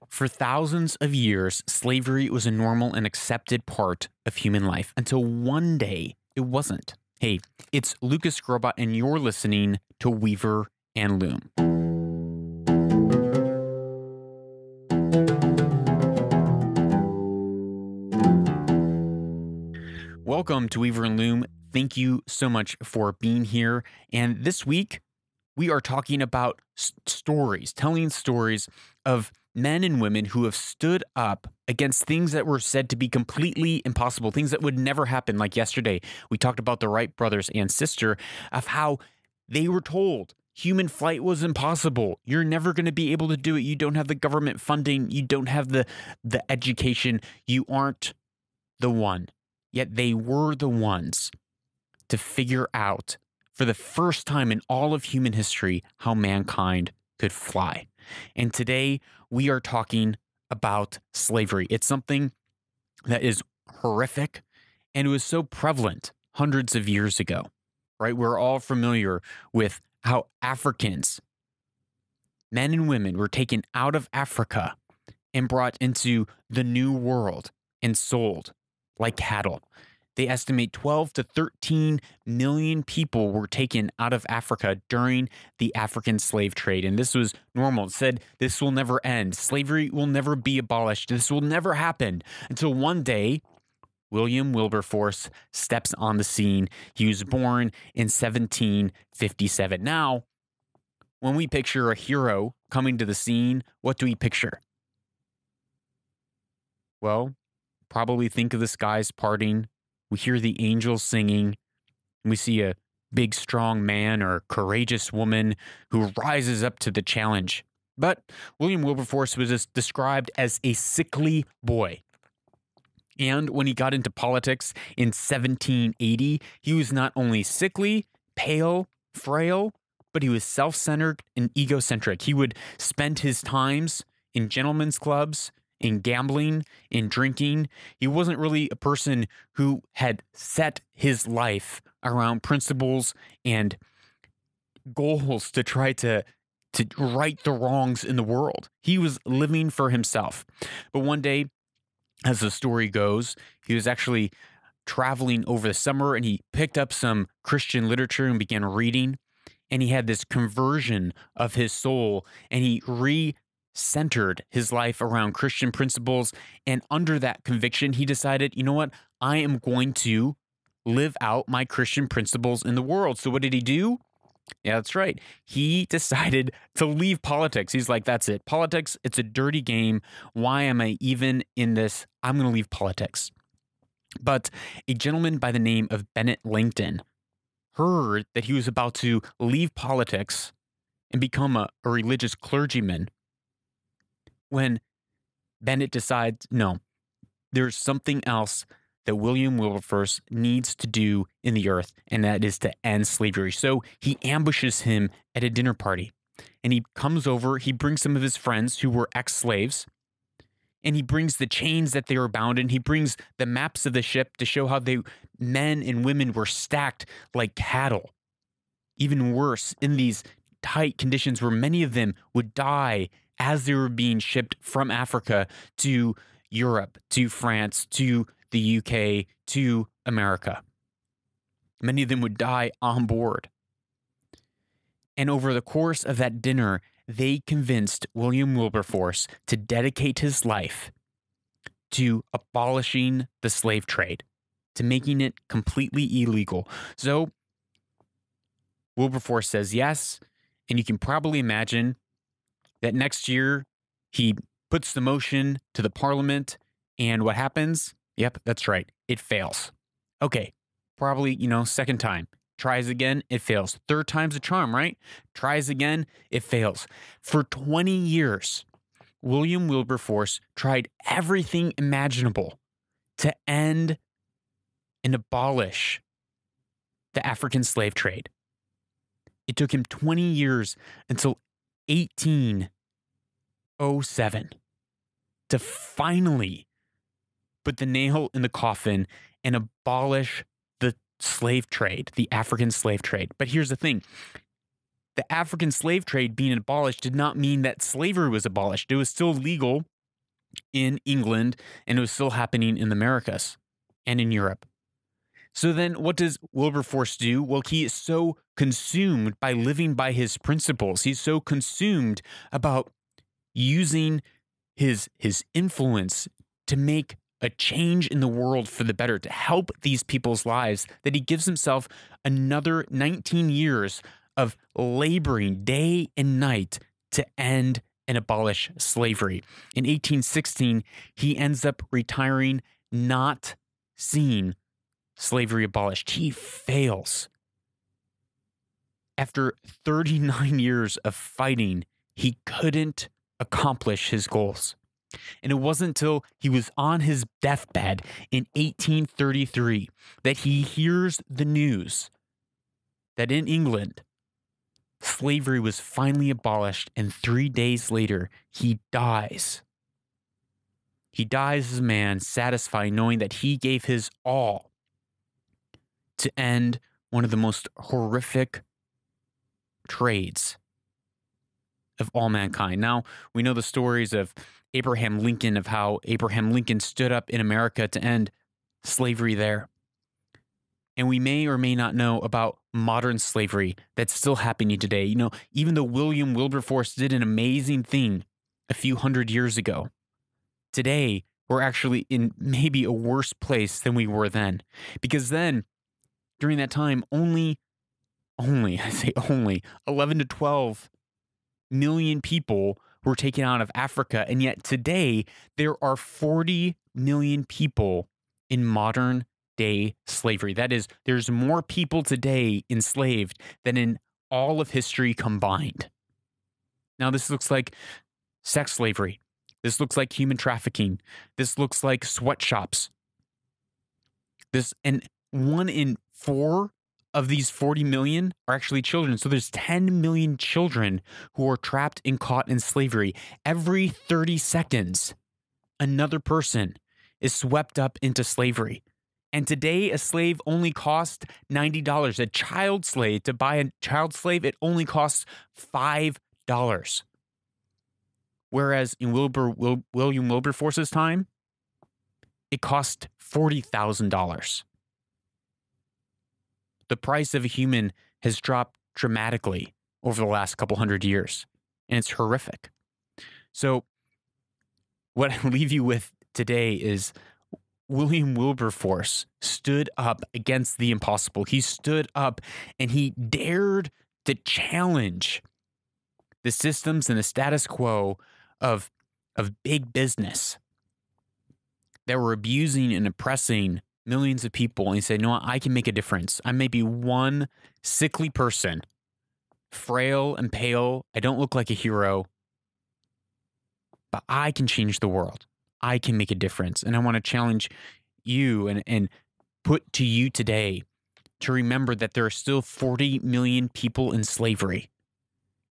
For thousands of years, slavery was a normal and accepted part of human life until one day it wasn't. Hey, it's Lucas Grobot, and you're listening to Weaver and Loom. Welcome to Weaver and Loom. Thank you so much for being here. And this week, we are talking about stories, telling stories of men and women who have stood up against things that were said to be completely impossible, things that would never happen. Like yesterday, we talked about the Wright brothers and sister, of how they were told human flight was impossible. You're never going to be able to do it. You don't have the government funding. You don't have the education. You aren't the one. Yet they were the ones to figure out for the first time in all of human history how mankind could fly. And today we are talking about slavery. It's something that is horrific, and it was so prevalent hundreds of years ago, right? We're all familiar with how Africans, men and women, were taken out of Africa and brought into the New World and sold like cattle. They estimate 12 to 13 million people were taken out of Africa during the African slave trade. And this was normal. It said this will never end. Slavery will never be abolished. This will never happen until one day William Wilberforce steps on the scene. He was born in 1757. Now, when we picture a hero coming to the scene, what do we picture? Well, probably think of the skies parting. We hear the angels singing, and we see a big, strong man or courageous woman who rises up to the challenge. But William Wilberforce was described as a sickly boy. And when he got into politics in 1780, he was not only sickly, pale, frail, but he was self-centered and egocentric. He would spend his times in gentlemen's clubs, in gambling, in drinking. He wasn't really a person who had set his life around principles and goals to try to right the wrongs in the world. He was living for himself. But one day, as the story goes, he was actually traveling over the summer, and he picked up some Christian literature and began reading. And he had this conversion of his soul, and he centered his life around Christian principles. And under that conviction, he decided, you know what? I am going to live out my Christian principles in the world. So what did he do? Yeah, that's right. He decided to leave politics. He's like, that's it. Politics, it's a dirty game. Why am I even in this? I'm going to leave politics. But a gentleman by the name of Bennet Langton heard that he was about to leave politics and become a religious clergyman. When Bennet decides, no, there's something else that William Wilberforce needs to do in the earth, and that is to end slavery. So he ambushes him at a dinner party, and he comes over, he brings some of his friends who were ex-slaves, and he brings the chains that they were bound in. He brings the maps of the ship to show how men and women were stacked like cattle. Even worse, in these tight conditions where many of them would die as they were being shipped from Africa to Europe, to France, to the UK, to America. Many of them would die on board. And over the course of that dinner, they convinced William Wilberforce to dedicate his life to abolishing the slave trade, to making it completely illegal. So Wilberforce says yes, and you can probably imagine that next year he puts the motion to the parliament, and what happens? Yep, that's right. It fails. Okay, probably, second time. Tries again, it fails. Third time's a charm, right? Tries again, it fails. For 20 years, William Wilberforce tried everything imaginable to end and abolish the African slave trade. It took him 20 years until 1807 to finally put the nail in the coffin and abolish the slave trade, the African slave trade. But here's the thing. The African slave trade being abolished did not mean that slavery was abolished. It was still legal in England, and it was still happening in the Americas and in Europe. So then what does Wilberforce do? Well, he is so consumed by living by his principles. He's so consumed about using his influence to make a change in the world for the better, to help these people's lives, that he gives himself another 19 years of laboring day and night to end and abolish slavery. In 1816, he ends up retiring, not seeing slavery abolished. He fails. After 39 years of fighting, he couldn't accomplish his goals. And it wasn't until he was on his deathbed in 1833 that he hears the news that in England, slavery was finally abolished, and 3 days later, he dies. He dies as a man satisfied knowing that he gave his all to end one of the most horrific trades of all mankind. Now, we know the stories of Abraham Lincoln, of how Abraham Lincoln stood up in America to end slavery there. And we may or may not know about modern slavery that's still happening today. You know, even though William Wilberforce did an amazing thing a few hundred years ago, today we're actually in maybe a worse place than we were then. Because then, during that time, only 11 to 12 million people were taken out of Africa. And yet today, there are 40 million people in modern day slavery. That is, there's more people today enslaved than in all of history combined. Now, this looks like sex slavery. This looks like human trafficking. This looks like sweatshops. And 1 in 4 of these 40 million are actually children. So there's 10 million children who are trapped and caught in slavery. Every 30 seconds, another person is swept up into slavery. And today, a slave only costs $90. A child slave, to buy a child slave, it only costs $5. Whereas in William Wilberforce's time, it cost $40,000. The price of a human has dropped dramatically over the last couple hundred years, and it's horrific. So what I leave you with today is William Wilberforce stood up against the impossible. He stood up and he dared to challenge the systems and the status quo of big business that were abusing and oppressing millions of people. And he said, "No, I can make a difference. I may be one sickly person, frail and pale. I don't look like a hero, but I can change the world. I can make a difference." And I want to challenge you and put to you today to remember that there are still 40 million people in slavery,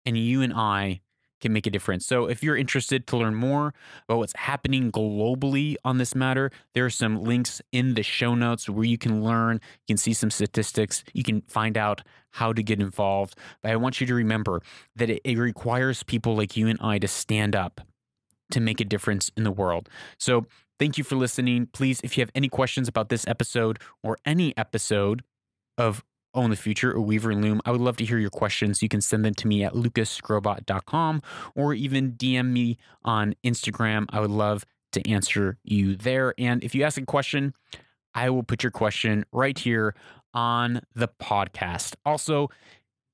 and you and I can make a difference. So if you're interested to learn more about what's happening globally on this matter, there are some links in the show notes where you can learn, you can see some statistics, you can find out how to get involved. But I want you to remember that it requires people like you and I to stand up to make a difference in the world. So thank you for listening. Please, if you have any questions about this episode or any episode of in the Future or Weaver and Loom, I would love to hear your questions. You can send them to me at lucasgrobot.com or even DM me on Instagram. I would love to answer you there. And if you ask a question, I will put your question right here on the podcast. Also,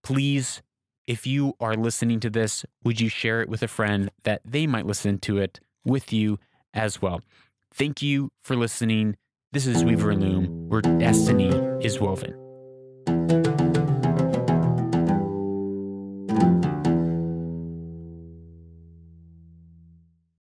please, if you are listening to this, would you share it with a friend that they might listen to it with you as well? Thank you for listening. This is Weaver and Loom, where destiny is woven.